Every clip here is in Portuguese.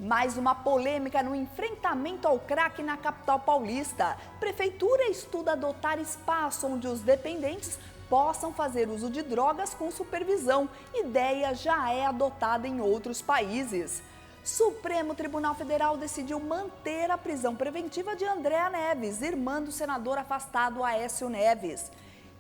Mais uma polêmica no enfrentamento ao crack na capital paulista. Prefeitura estuda adotar espaço onde os dependentes possam fazer uso de drogas com supervisão. Ideia já é adotada em outros países. Supremo Tribunal Federal decidiu manter a prisão preventiva de Andréa Neves, irmã do senador afastado Aécio Neves.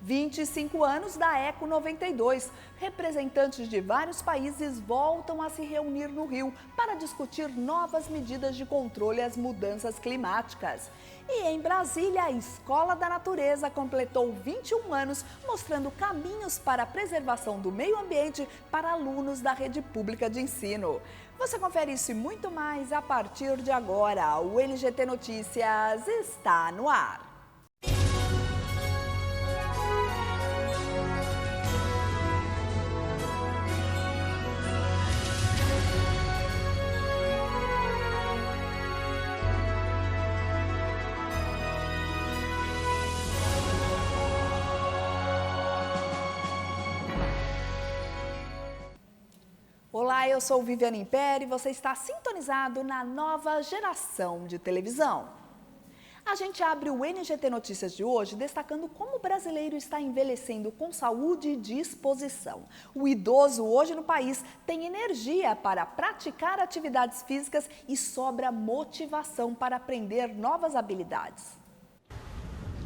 25 anos da Eco 92. Representantes de vários países voltam a se reunir no Rio para discutir novas medidas de controle às mudanças climáticas. E em Brasília, a Escola da Natureza completou 21 anos, mostrando caminhos para a preservação do meio ambiente para alunos da rede pública de ensino. Você confere isso e muito mais a partir de agora. O NGT Notícias está no ar. Olá, eu sou Viviane Imperi e você está sintonizado na nova geração de televisão. A gente abre o NGT Notícias de hoje destacando como o brasileiro está envelhecendo com saúde e disposição. O idoso hoje no país tem energia para praticar atividades físicas e sobra motivação para aprender novas habilidades.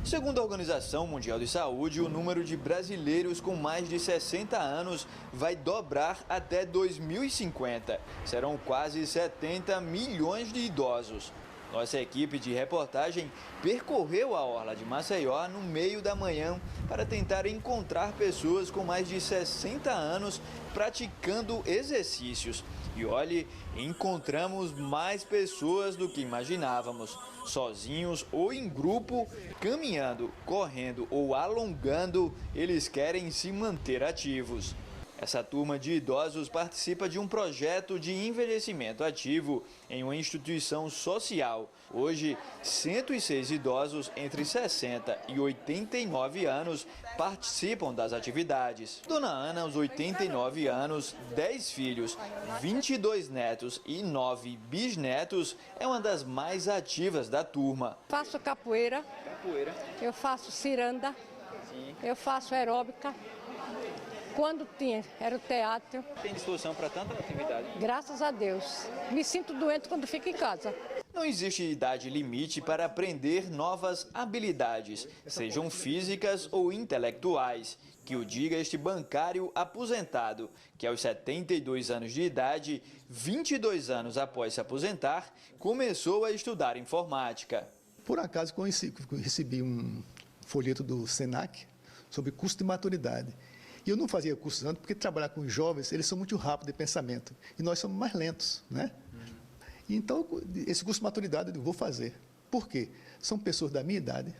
Segundo a Organização Mundial de Saúde, o número de brasileiros com mais de 60 anos vai dobrar até 2050. Serão quase 70 milhões de idosos. Nossa equipe de reportagem percorreu a orla de Maceió no meio da manhã para tentar encontrar pessoas com mais de 60 anos praticando exercícios. E olhe, encontramos mais pessoas do que imaginávamos. Sozinhos ou em grupo, caminhando, correndo ou alongando, eles querem se manter ativos. Essa turma de idosos participa de um projeto de envelhecimento ativo em uma instituição social. Hoje, 106 idosos entre 60 e 89 anos participam das atividades. Dona Ana, aos 89 anos, 10 filhos, 22 netos e 9 bisnetos, é uma das mais ativas da turma. Faço capoeira, eu faço ciranda, eu faço aeróbica. Quando era o teatro. Tem disposição para tanta atividade? Graças a Deus. Me sinto doente quando fico em casa. Não existe idade limite para aprender novas habilidades, sejam físicas ou intelectuais. Que o diga este bancário aposentado, que aos 72 anos de idade, 22 anos após se aposentar, começou a estudar informática. Por acaso recebi um folheto do Senac sobre curso de maturidade. E eu não fazia curso antes, porque trabalhar com jovens, eles são muito rápidos de pensamento. E nós somos mais lentos, né? Então, esse curso de maturidade eu vou fazer. Por quê? São pessoas da minha idade,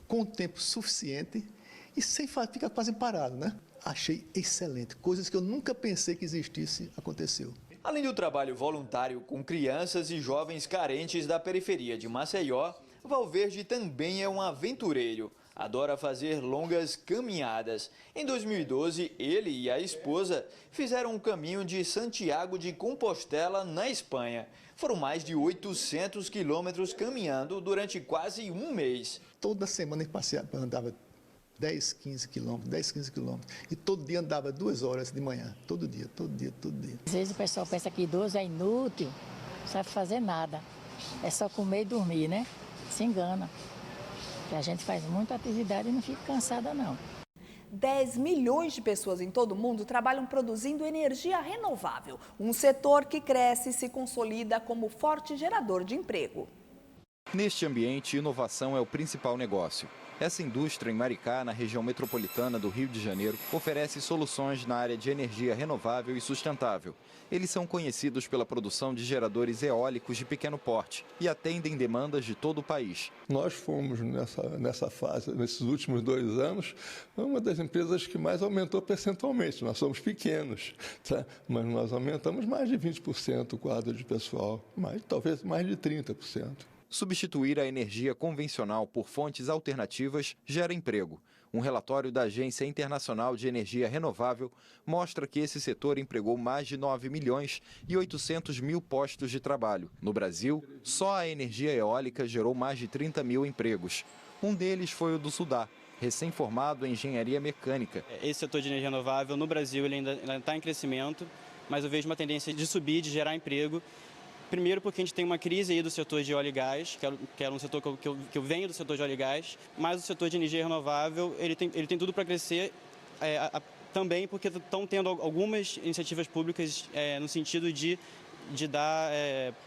com tempo suficiente e sem ficar quase parado, né? Achei excelente. Coisas que eu nunca pensei que existisse, aconteceu. Além do trabalho voluntário com crianças e jovens carentes da periferia de Maceió, Valverde também é um aventureiro. Adora fazer longas caminhadas. Em 2012, ele e a esposa fizeram um caminho de Santiago de Compostela, na Espanha. Foram mais de 800 quilômetros caminhando durante quase um mês. Toda semana eu andava 10, 15 quilômetros. E todo dia andava 2 horas de manhã. Todo dia. Às vezes o pessoal pensa que idoso é inútil, não sabe fazer nada. É só comer e dormir, né? Se engana. A gente faz muita atividade e não fica cansada, não. 10 milhões de pessoas em todo o mundo trabalham produzindo energia renovável. Um setor que cresce e se consolida como forte gerador de emprego. Neste ambiente, inovação é o principal negócio. Essa indústria em Maricá, na região metropolitana do Rio de Janeiro, oferece soluções na área de energia renovável e sustentável. Eles são conhecidos pela produção de geradores eólicos de pequeno porte e atendem demandas de todo o país. Nós fomos nessa fase, nesses últimos 2 anos, uma das empresas que mais aumentou percentualmente. Nós somos pequenos, tá? Mas nós aumentamos mais de 20% o quadro de pessoal, talvez mais de 30%. Substituir a energia convencional por fontes alternativas gera emprego. Um relatório da Agência Internacional de Energia Renovável mostra que esse setor empregou mais de 9 milhões e 800 mil postos de trabalho. No Brasil, só a energia eólica gerou mais de 30 mil empregos. Um deles foi o do Sudá, recém-formado em engenharia mecânica. Esse setor de energia renovável no Brasil ele ainda está em crescimento, mas eu vejo uma tendência de subir, de gerar emprego. Primeiro porque a gente tem uma crise aí do setor de óleo e gás, que era um setor que eu venho do setor de óleo e gás, mas o setor de energia renovável ele tem tudo para crescer, também porque estão tendo algumas iniciativas públicas no sentido de dar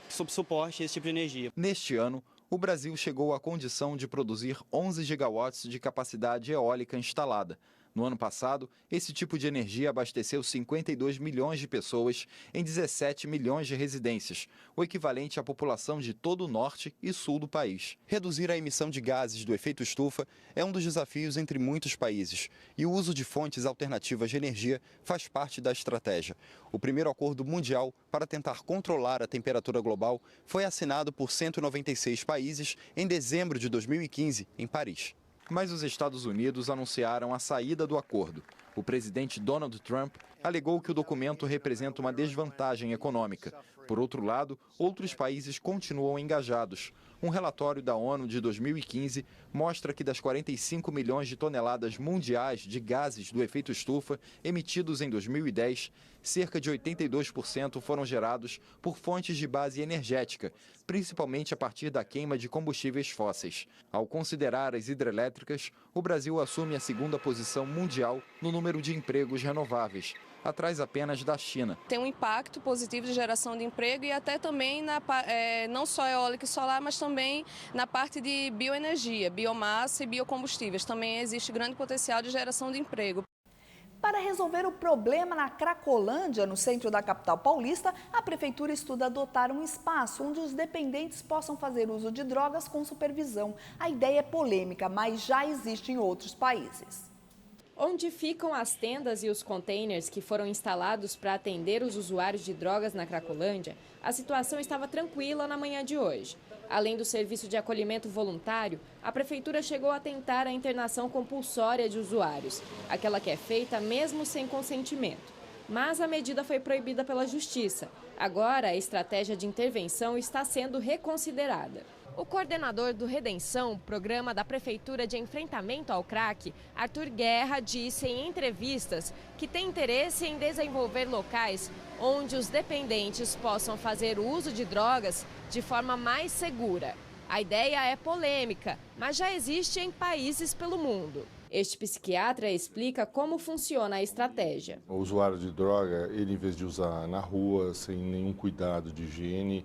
suporte a esse tipo de energia. Neste ano, o Brasil chegou à condição de produzir 11 gigawatts de capacidade eólica instalada. No ano passado, esse tipo de energia abasteceu 52 milhões de pessoas em 17 milhões de residências, o equivalente à população de todo o norte e sul do país. Reduzir a emissão de gases do efeito estufa é um dos desafios entre muitos países, e o uso de fontes alternativas de energia faz parte da estratégia. O primeiro acordo mundial para tentar controlar a temperatura global foi assinado por 196 países em dezembro de 2015, em Paris. Mas os Estados Unidos anunciaram a saída do acordo. O presidente Donald Trump alegou que o documento representa uma desvantagem econômica. Por outro lado, outros países continuam engajados. Um relatório da ONU de 2015 mostra que das 45 milhões de toneladas mundiais de gases do efeito estufa emitidos em 2010, cerca de 82% foram gerados por fontes de base energética, principalmente a partir da queima de combustíveis fósseis. Ao considerar as hidrelétricas, o Brasil assume a segunda posição mundial no número de empregos renováveis, atrás apenas da China. Tem um impacto positivo de geração de emprego e até também não só eólica e solar, mas também na parte de bioenergia, biomassa e biocombustíveis. Também existe grande potencial de geração de emprego. Para resolver o problema na Cracolândia, no centro da capital paulista, a prefeitura estuda adotar um espaço onde os dependentes possam fazer uso de drogas com supervisão. A ideia é polêmica, mas já existe em outros países. Onde ficam as tendas e os containers que foram instalados para atender os usuários de drogas na Cracolândia, a situação estava tranquila na manhã de hoje. Além do serviço de acolhimento voluntário, a prefeitura chegou a tentar a internação compulsória de usuários, aquela que é feita mesmo sem consentimento. Mas a medida foi proibida pela Justiça. Agora, a estratégia de intervenção está sendo reconsiderada. O coordenador do Redenção, programa da Prefeitura de Enfrentamento ao Crack, Arthur Guerra, disse em entrevistas que tem interesse em desenvolver locais onde os dependentes possam fazer o uso de drogas de forma mais segura. A ideia é polêmica, mas já existe em países pelo mundo. Este psiquiatra explica como funciona a estratégia. O usuário de droga, ele em vez de usar na rua, sem nenhum cuidado de higiene,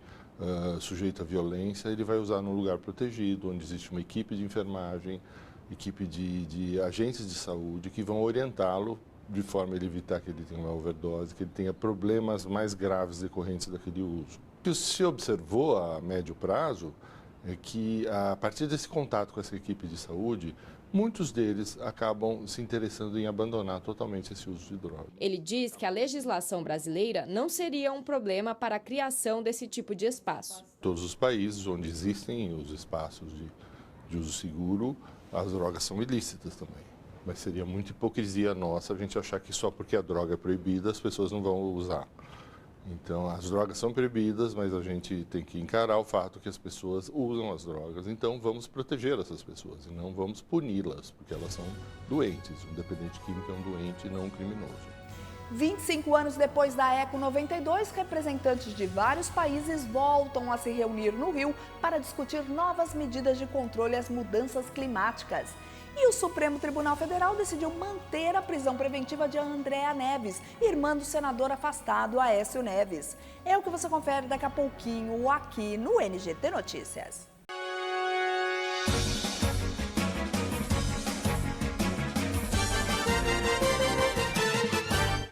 sujeito à violência, ele vai usar num lugar protegido, onde existe uma equipe de enfermagem, equipe de agentes de saúde que vão orientá-lo de forma a ele evitar que ele tenha uma overdose, que ele tenha problemas mais graves decorrentes daquele uso. O que se observou a médio prazo é que, a partir desse contato com essa equipe de saúde, muitos deles acabam se interessando em abandonar totalmente esse uso de droga. Ele diz que a legislação brasileira não seria um problema para a criação desse tipo de espaço. Todos os países onde existem os espaços de uso seguro, as drogas são ilícitas também. Mas seria muita hipocrisia nossa a gente achar que só porque a droga é proibida as pessoas não vão usar. Então, as drogas são proibidas, mas a gente tem que encarar o fato que as pessoas usam as drogas. Então, vamos proteger essas pessoas e não vamos puni-las, porque elas são doentes. Um dependente químico é um doente e não um criminoso. 25 anos depois da Eco 92, representantes de vários países voltam a se reunir no Rio para discutir novas medidas de controle às mudanças climáticas. E o Supremo Tribunal Federal decidiu manter a prisão preventiva de Andréa Neves, irmã do senador afastado Aécio Neves. É o que você confere daqui a pouquinho aqui no NGT Notícias.